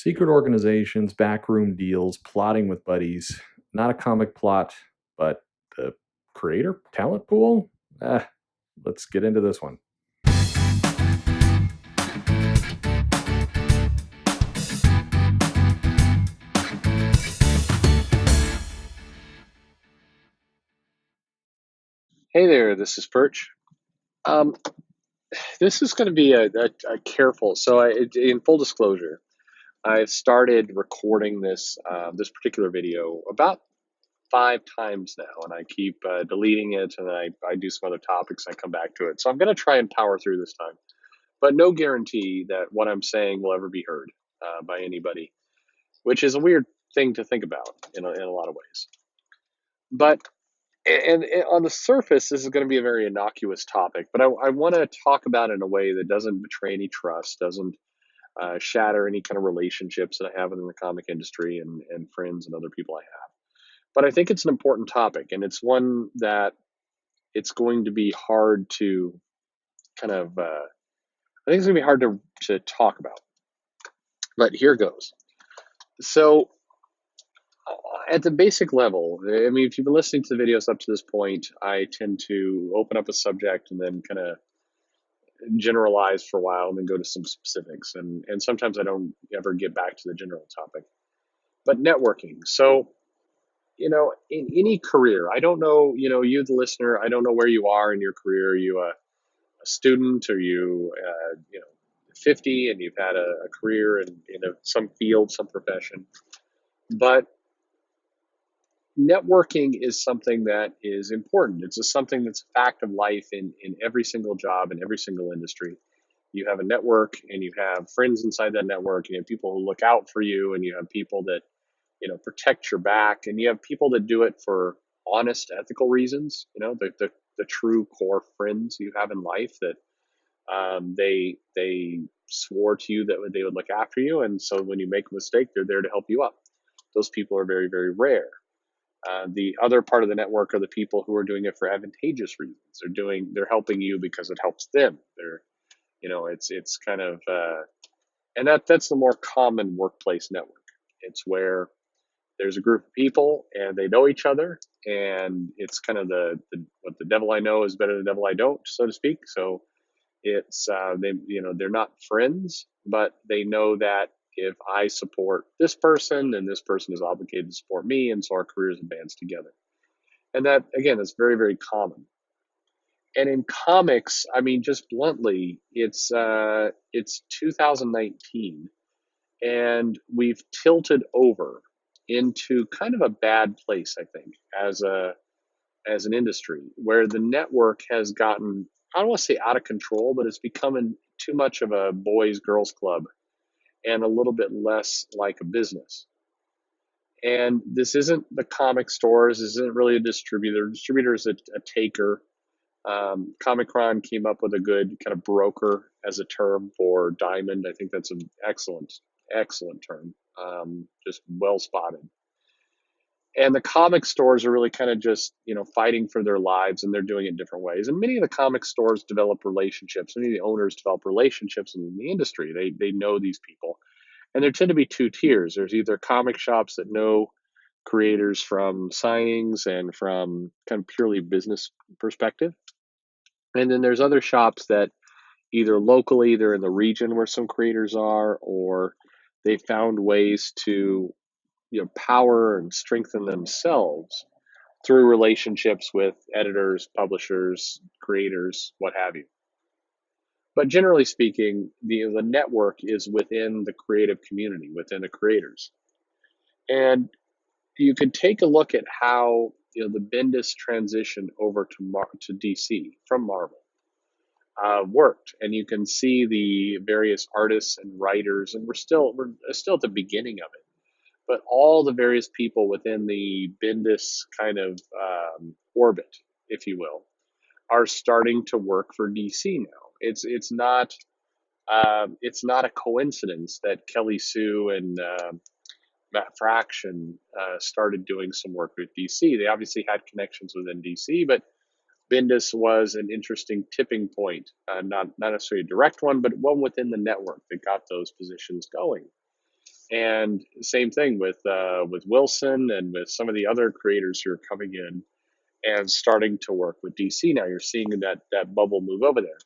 Secret organizations, backroom deals, plotting with buddies. Not a comic plot, but the creator talent pool? Let's get into this one. Hey there, this is Perch. Um, this is going to be a careful. In full disclosure, I've started recording this particular video about 5 times now, and I keep deleting it, and I do some other topics, and I come back to it. So I'm going to try and power through this time, but no guarantee that what I'm saying will ever be heard by anybody, which is a weird thing to think about in a lot of ways. But and on the surface, this is going to be a very innocuous topic, but I want to talk about it in a way that doesn't betray any trust, doesn't shatter any kind of relationships that I have within the comic industry and friends and other people I have. But I think it's an important topic, and it's one that it's going to be hard to kind of, I think it's going to be hard to talk about. But here goes. So, at the basic level, I mean, if you've been listening to the videos up to this point, I tend to open up a subject and then kind of generalize for a while and then go to some specifics. And sometimes I don't ever get back to the general topic. But networking. So, in any career, I don't know, you, the listener, I don't know where you are in your career. Are you a student? Are you, 50 and you've had a career in some field, some profession? But networking is something that is important. It's something that's a fact of life in every single job, in every single industry. You have a network and you have friends inside that network, and you have people who look out for you, and you have people that, protect your back, and you have people that do it for honest, ethical reasons, the true core friends you have in life that they swore to you that they would look after you. And so when you make a mistake, they're there to help you up. Those people are very, very rare. The other part of the network are the people who are doing it for advantageous reasons. They're helping you because it helps them. It's kind of, and that's the more common workplace network. It's where there's a group of people and they know each other, and it's kind of what the devil I know is better than the devil I don't, so to speak. So it's they're not friends, but they know that if I support this person, then this person is obligated to support me, and so our careers advance together. And that, again, is very, very common. And in comics, I mean, just bluntly, it's 2019, and we've tilted over into kind of a bad place, I think, as an industry, where the network has gotten, I don't want to say out of control, but it's becoming too much of a boys girls club and a little bit less like a business. And this isn't the comic stores. This isn't really a distributor. Distributor is a taker. Comic-Con came up with a good kind of broker as a term for diamond. I think that's an excellent, excellent term. Just well spotted. And the comic stores are really kind of just, fighting for their lives, and they're doing it different ways. And many of the comic stores develop relationships. Many of the owners develop relationships in the industry. They know these people. And there tend to be two tiers. There's either comic shops that know creators from signings and from kind of purely business perspective. And then there's other shops that either locally, they're in the region where some creators are, or they found ways to, power and strengthen themselves through relationships with editors, publishers, creators, what have you. But generally speaking, the network is within the creative community, within the creators. And you could take a look at how the Bendis transition over to DC from Marvel worked, and you can see the various artists and writers, and we're still at the beginning of it. But all the various people within the Bendis kind of orbit, if you will, are starting to work for DC now. It's not a coincidence that Kelly Sue and Matt Fraction started doing some work with DC. They obviously had connections within DC, but Bendis was an interesting tipping point, not necessarily a direct one, but one within the network that got those positions going. And same thing with Wilson and with some of the other creators who are coming in and starting to work with DC now. You're seeing that bubble move over there.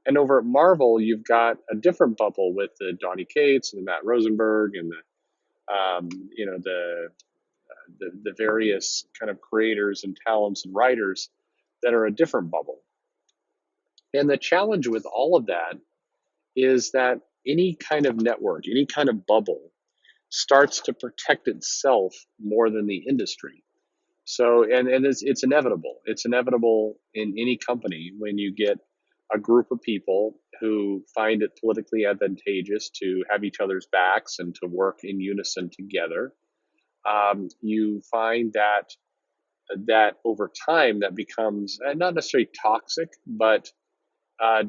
And over at Marvel, you've got a different bubble with the Donny Cates and the Matt Rosenberg and you know the various kind of creators and talents and writers that are a different bubble. And the challenge with all of that is that any kind of network, any kind of bubble starts to protect itself more than the industry. So, and it's inevitable. It's inevitable in any company when you get a group of people who find it politically advantageous to have each other's backs and to work in unison together. You find that over time that becomes not necessarily toxic, but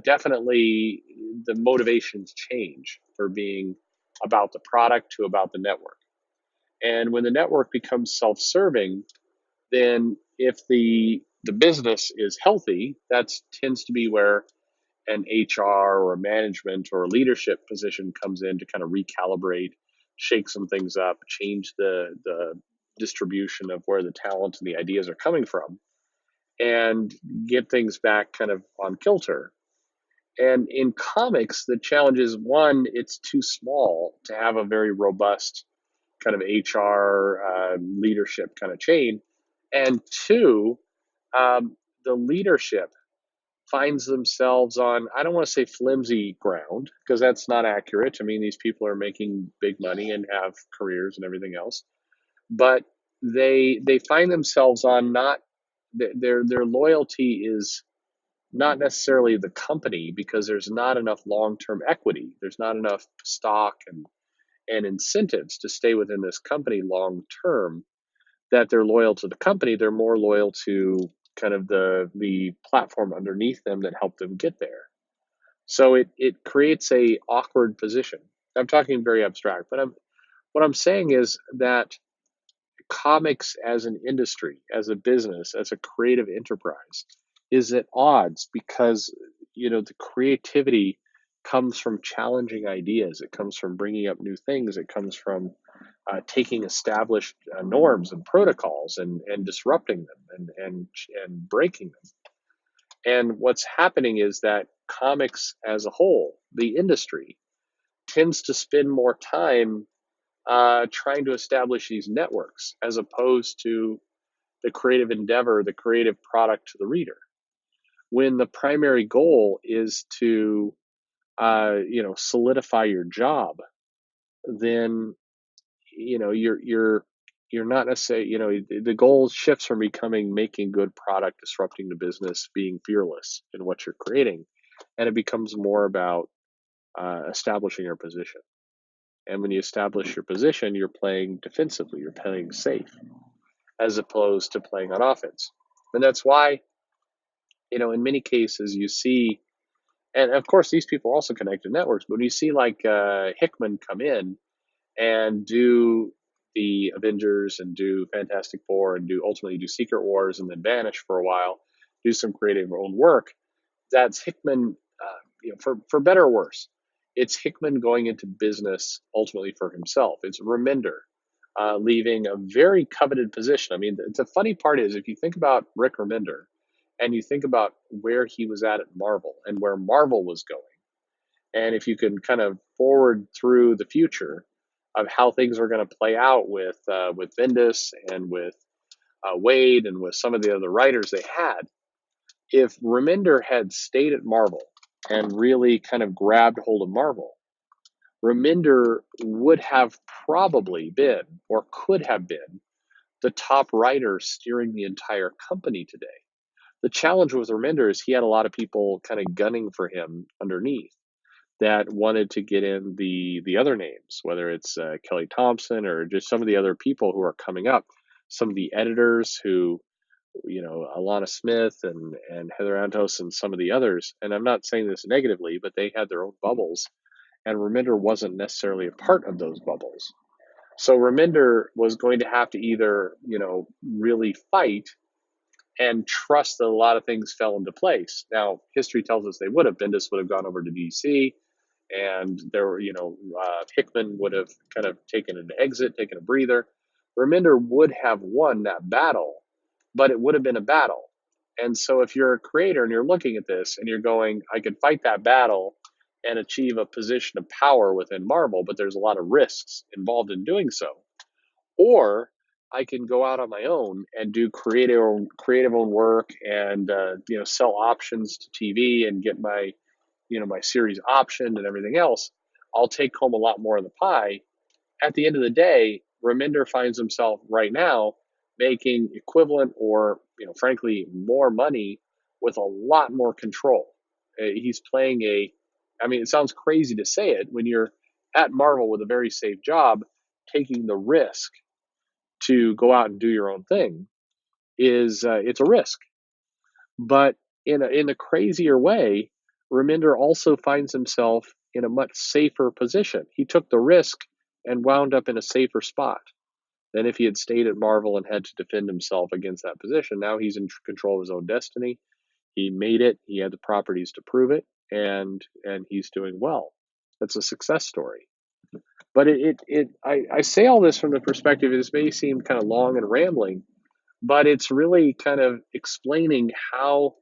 definitely the motivations change for being about the product to about the network. And when the network becomes self-serving, then if the business is healthy, that tends to be where an HR or a management or a leadership position comes in to kind of recalibrate, shake some things up, change the distribution of where the talent and the ideas are coming from, and get things back kind of on kilter. And in comics, the challenge is one, it's too small to have a very robust kind of HR leadership kind of chain. And two, the leadership finds themselves on, I don't want to say flimsy ground, because that's not accurate. I mean, these people are making big money and have careers and everything else, but they find themselves on not their loyalty is not necessarily the company, because there's not enough long-term equity. There's not enough stock and incentives to stay within this company long term, that they're loyal to the company. They're more loyal to kind of the platform underneath them that helped them get there. So it creates a awkward position. I'm talking very abstract, but what I'm saying is that comics as an industry, as a business, as a creative enterprise is at odds, because the creativity comes from challenging ideas. It comes from bringing up new things. It comes from taking established norms and protocols and disrupting them and breaking them. And what's happening is that comics as a whole, the industry, tends to spend more time trying to establish these networks as opposed to the creative endeavor, the creative product to the reader. When the primary goal is to, solidify your job, then you're not necessarily, the goal shifts from becoming making good product, disrupting the business, being fearless in what you're creating, and it becomes more about establishing your position. And when you establish your position, you're playing defensively, you're playing safe, as opposed to playing on offense. And that's why, in many cases, you see, and of course, these people are also connected networks, but when you see like Hickman come in and do the Avengers and do Fantastic Four and ultimately do Secret Wars and then vanish for a while, do some creative own work, that's Hickman, for better or worse. It's Hickman going into business ultimately for himself. It's Remender leaving a very coveted position. I mean, the funny part is, if you think about Rick Remender and you think about where he was at Marvel and where Marvel was going, and if you can kind of forward through the future of how things are going to play out with Bendis and with Wade and with some of the other writers they had, if Remender had stayed at Marvel and really kind of grabbed hold of Marvel, Remender would have probably been, or could have been, the top writer steering the entire company today. The challenge with Remender is he had a lot of people kind of gunning for him underneath that wanted to get in the other names, whether it's Kelly Thompson or just some of the other people who are coming up, some of the editors who, Alana Smith and Heather Antos and some of the others. And I'm not saying this negatively, but they had their own bubbles, and Remender wasn't necessarily a part of those bubbles. So Remender was going to have to either, really fight and trust that a lot of things fell into place. Now, history tells us they would have. Bendis would have gone over to DC. and there were, Hickman would have kind of taken an exit, taken a breather. Reminder would have won that battle, but it would have been a battle. And so if you're a creator and you're looking at this and you're going, I could fight that battle and achieve a position of power within Marvel, but there's a lot of risks involved in doing so. Or I can go out on my own and do creative own work and sell options to TV and get my series optioned and everything else. I'll take home a lot more of the pie. At the end of the day, Reminder finds himself right now making equivalent or frankly more money with a lot more control. He's playing it sounds crazy to say it when you're at Marvel with a very safe job, taking the risk to go out and do your own thing is it's a risk. But in a crazier way, Reminder also finds himself in a much safer position. He took the risk and wound up in a safer spot than if he had stayed at Marvel and had to defend himself against that position. Now he's in control of his own destiny. He made it. He had the properties to prove it, and he's doing well. That's a success story. But I say all this from the perspective. This may seem kind of long and rambling, but it's really kind of explaining how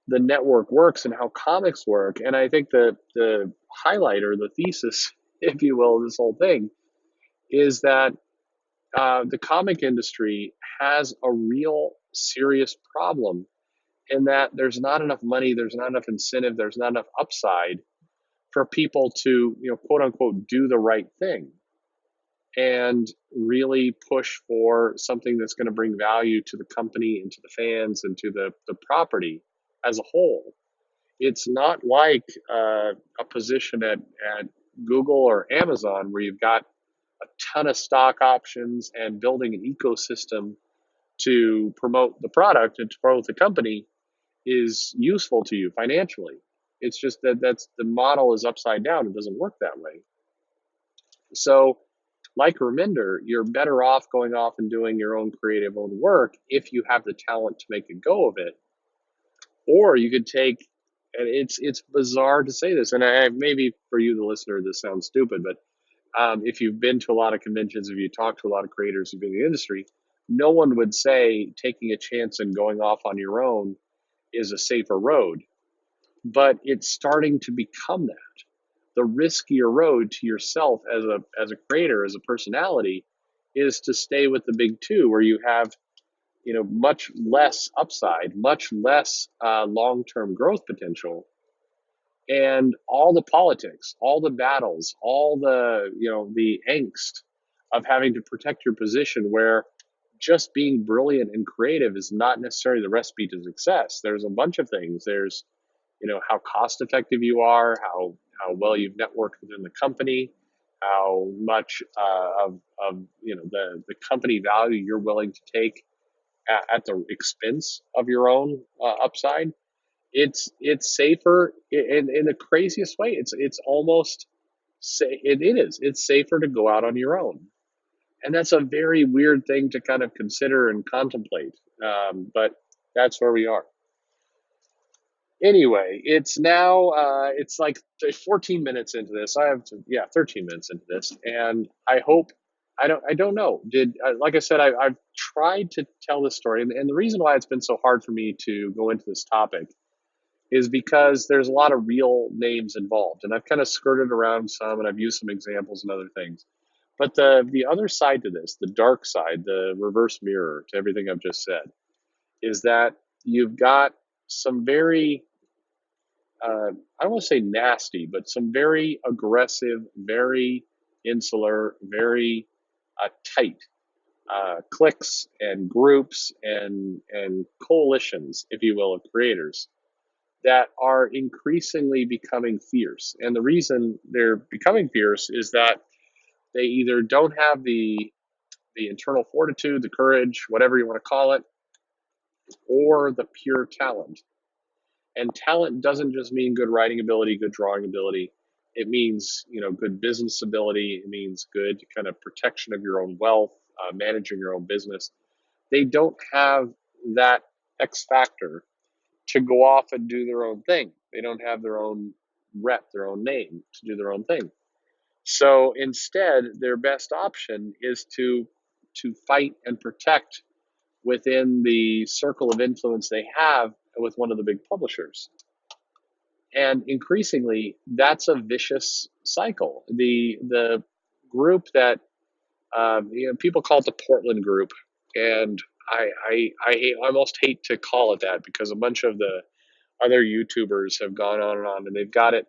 the network works and how comics work. And I think the highlight or the thesis, if you will, of this whole thing is that the comic industry has a real serious problem in that there's not enough money, there's not enough incentive, there's not enough upside for people to, quote unquote, do the right thing and really push for something that's going to bring value to the company and to the fans and to the property as a whole. It's not like a position at Google or Amazon where you've got a ton of stock options and building an ecosystem to promote the product and to promote the company is useful to you financially. It's just that's the model is upside down. It doesn't work that way. So, like Reminder, you're better off going off and doing your own creative own work if you have the talent to make a go of it. Or you could take, and it's bizarre to say this, and maybe for you, the listener, this sounds stupid, but if you've been to a lot of conventions, if you talk to a lot of creators who've been in the industry, no one would say taking a chance and going off on your own is a safer road. But it's starting to become that. The riskier road to yourself as a creator, as a personality, is to stay with the big two, where you have much less upside, much less long-term growth potential, and all the politics, all the battles, all the angst of having to protect your position, where just being brilliant and creative is not necessarily the recipe to success. There's a bunch of things. There's how cost effective you are, how well you've networked within the company, how much of the company value you're willing to take at the expense of your own upside. It's safer in the craziest way. It's almost say it is. It's safer to go out on your own, and that's a very weird thing to kind of consider and contemplate. But that's where we are. Anyway, it's now it's like 14 minutes into this. 13 minutes into this, and I hope I don't know. Like I said, I've tried to tell this story, and the reason why it's been so hard for me to go into this topic is because there's a lot of real names involved, and I've kind of skirted around some, and I've used some examples and other things. But the other side to this, the dark side, the reverse mirror to everything I've just said, is that you've got some very I don't want to say nasty, but some very aggressive, very insular, very tight cliques and groups and coalitions, if you will, of creators that are increasingly becoming fierce. And the reason they're becoming fierce is that they either don't have the internal fortitude, the courage, whatever you want to call it, or the pure talent. And talent doesn't just mean good writing ability, good drawing ability. It means good business ability. It means good kind of protection of your own wealth, managing your own business. They don't have that X factor to go off and do their own thing. They don't have their own rep, their own name, to do their own thing. So instead, their best option is to fight and protect within the circle of influence they have with one of the big publishers. And increasingly, that's a vicious cycle. The group that people call it the Portland group, and I almost hate to call it that because a bunch of the other YouTubers have gone on, and they've got it.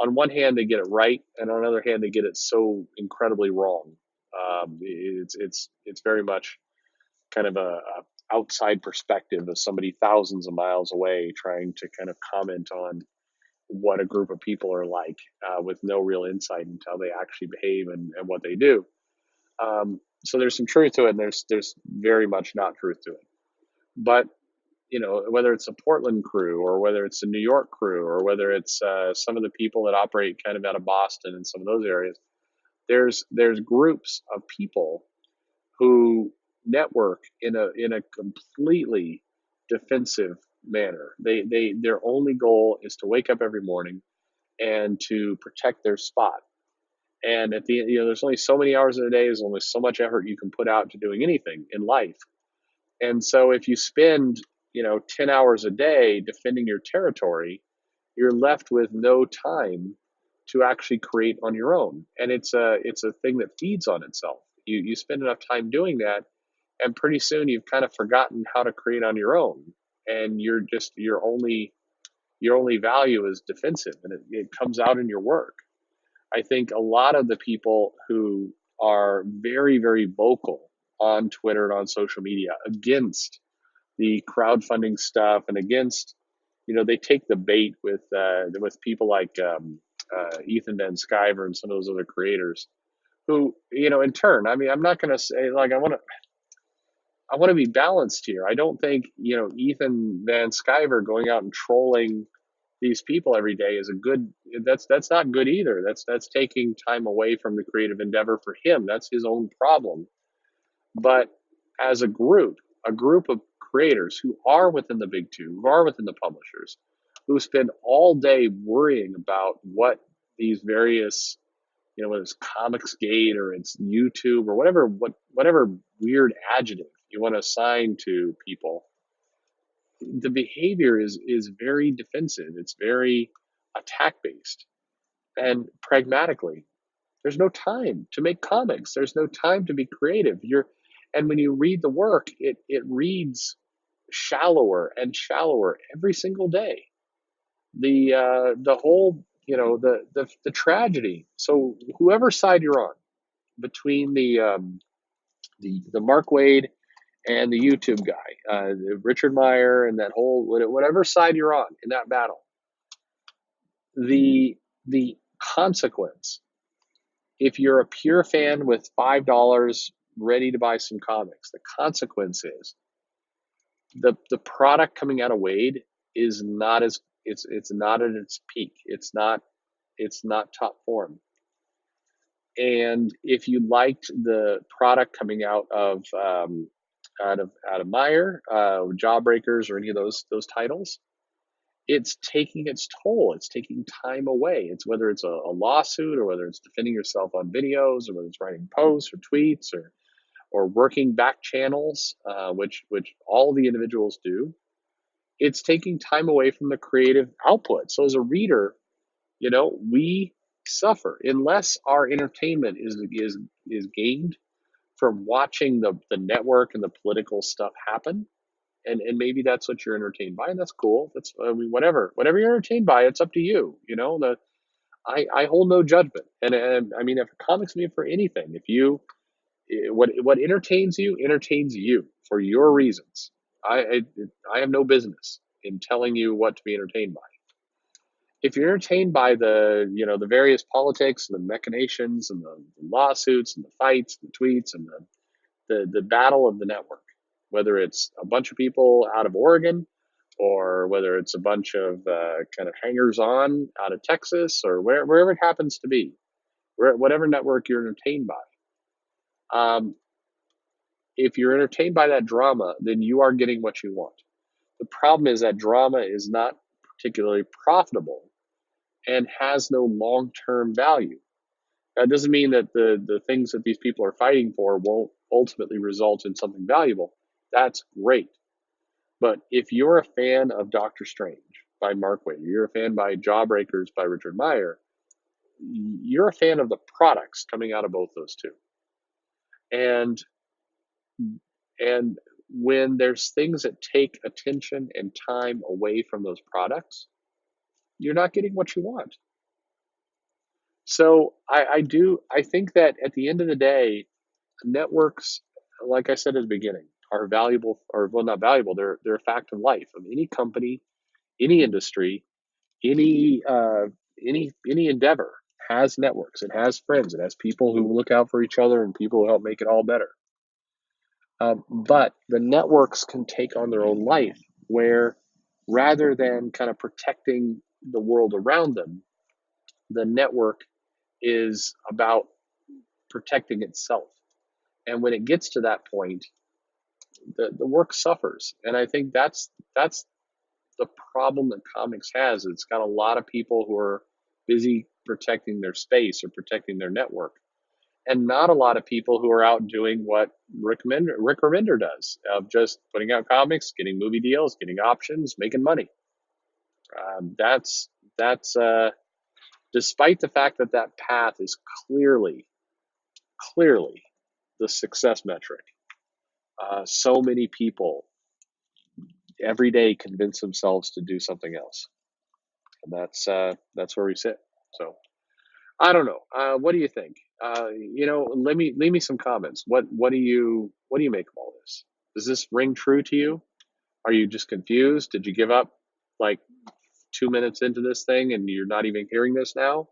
On one hand, they get it right, and on the other hand, they get it so incredibly wrong. It's very much kind of a outside perspective of somebody thousands of miles away trying to kind of comment on what a group of people are like with no real insight into how they actually behave and what they do. So there's some truth to it, and there's very much not truth to it. But whether it's a Portland crew or whether it's a New York crew or whether it's some of the people that operate kind of out of Boston and some of those areas, there's groups of people who network in a completely defensive manner. Their only goal is to wake up every morning and to protect their spot. And at the there's only so many hours in a day. There's only so much effort you can put out to doing anything in life. And so if you spend 10 hours a day defending your territory, you're left with no time to actually create on your own. And it's a thing that feeds on itself. You spend enough time doing that, and pretty soon you've kind of forgotten how to create on your own, and your only value is defensive, and it comes out in your work. I think a lot of the people who are very, very vocal on Twitter and on social media against the crowdfunding stuff and against, they take the bait with people like Ethan Van Sciver and some of those other creators who, in turn, I mean, I'm not going to say like I want to be balanced here. I don't think Ethan Van Sciver going out and trolling these people every day is a good. That's not good either. That's taking time away from the creative endeavor for him. That's his own problem. But as a group of creators who are within the big two, who are within the publishers, who spend all day worrying about what these various, whether it's Comicsgate or it's YouTube or whatever weird adjective you want to assign to people, the behavior is very defensive. It's very attack based, and pragmatically, there's no time to make comics. There's no time to be creative. And when you read the work, it reads shallower and shallower every single day. The whole the tragedy. So whoever side you're on between the Mark Waid and the YouTube guy, Richard Meyer, and that whole whatever side you're on in that battle, the consequence, if you're a pure fan with $5 ready to buy some comics, the consequence is the product coming out of Wade is not as it's not at its peak. It's not top form. And if you liked the product coming out of Meyer, Jawbreakers, or any of those titles, it's taking its toll. It's taking time away. It's whether it's a lawsuit or whether it's defending yourself on videos or whether it's writing posts or tweets or working back channels, which all the individuals do. It's taking time away from the creative output. So as a reader, we suffer unless our entertainment is gained from watching the network and the political stuff happen. And maybe that's what you're entertained by, and that's cool. That's whatever you're entertained by, it's up to you. I hold no judgment, and I mean, if comics mean for anything, if you what entertains you for your reasons. I have no business in telling you what to be entertained by. If you're entertained by the various politics and the machinations and the lawsuits and the fights and the tweets and the battle of the network, whether it's a bunch of people out of Oregon or whether it's a bunch of kind of hangers-on out of Texas or wherever it happens to be, whatever network you're entertained by. If you're entertained by that drama, then you are getting what you want. The problem is that drama is not particularly profitable and has no long-term value. That doesn't mean that the things that these people are fighting for won't ultimately result in something valuable. That's great. But if you're a fan of Doctor Strange by Mark Waid, you're a fan by Jawbreakers by Richard Meyer, you're a fan of the products coming out of both those two. And and when there's things that take attention and time away from those products, you're not getting what you want. So I think that at the end of the day, networks, like I said at the beginning, are valuable, or well, not valuable. They're a fact of life of any company, any industry, any any endeavor has networks. It has friends. It has people who look out for each other and people who help make it all better. But the networks can take on their own life, where rather than kind of protecting the world around them, the network is about protecting itself. And when it gets to that point, the work suffers. And I think that's the problem that comics has. It's got a lot of people who are busy protecting their space or protecting their network, and not a lot of people who are out doing what Rick Remender does, of just putting out comics, getting movie deals, getting options, making money. That's despite the fact that that path is clearly the success metric. So many people every day convince themselves to do something else, and that's where we sit. So I don't know. What do you think? Leave me some comments. What do you make of all this? Does this ring true to you? Are you just confused? Did you give up like 2 minutes into this thing and you're not even hearing this now?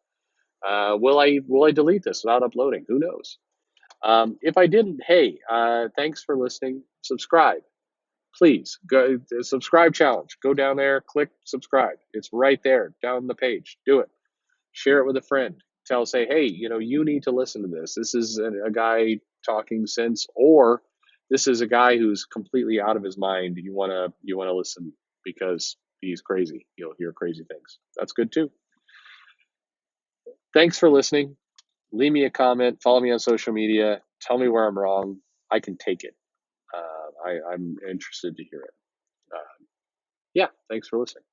Will I delete this without uploading? Who knows? If I didn't, hey, thanks for listening. Subscribe, please. Go subscribe challenge. Go down there, click subscribe. It's right there down the page. Do it. Share it with a friend. Say, hey, you need to listen to this. This is a guy talking sense, or this is a guy who's completely out of his mind. You want to listen because he's crazy. You'll hear crazy things. That's good too. Thanks for listening. Leave me a comment. Follow me on social media. Tell me where I'm wrong. I can take it. I'm interested to hear it. Yeah, thanks for listening.